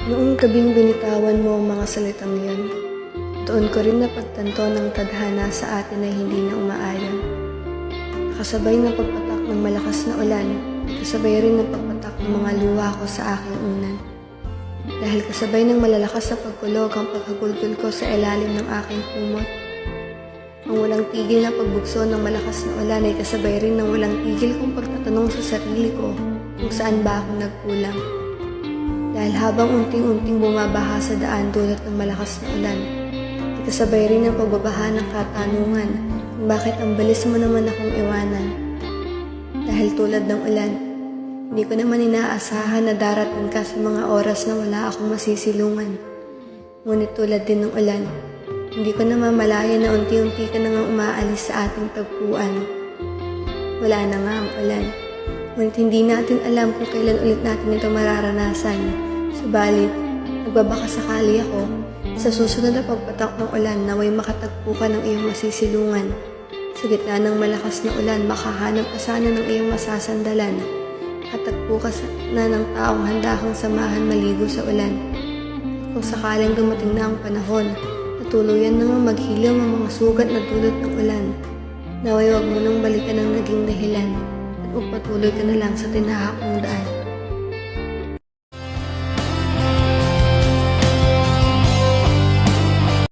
Noong gabing binitawan mo ang mga salitang iyon, doon ko rin napagtanto ng tadhana sa atin ay hindi na umaayon. Kasabay ng pagpatak ng malakas na ulan, kasabay rin ng pagpatak ng mga luha ko sa aking unan. Dahil kasabay ng malalakas na pagkulog ang paghagulgol ko sa ilalim ng aking kumot. Ang walang tigil na pagbugso ng malakas na ulan ay kasabay rin ng walang tigil kong pagtatanong sa sarili ko kung saan ba ako nagkulang. Dahil habang unting-unting bumabaha sa daan dulot ng malakas na ulan, ay kasabay rin ang pagbabaha ng katanungan kung bakit ang balis mo naman akong iwanan. Dahil tulad ng ulan, hindi ko naman inaasahan na darating ka sa mga oras na wala akong masisilungan. Ngunit tulad din ng ulan, hindi ko namamalayan na unti-unti ka na nga umaalis sa ating tagpuan. Wala na nga ang ulan, ngunit hindi natin alam kung kailan ulit natin ito mararanasan. Subalit, nagbabaka sakali ako sa susunod na pagpatak ng ulan naway makatagpo ka ng iyong masisilungan. Sa gitna ng malakas na ulan, makahanap ka sana ng iyong masasandalan. Katagpo ka na ng taong handa kang samahan maligo sa ulan. Kung sakaling dumating na ang panahon, natuluyan namang maghilom ang mga sugat na dulot ng ulan. Naway wag mo nang balikan ang naging dahilan at magpatuloy ka na lang sa tinahak mong daan.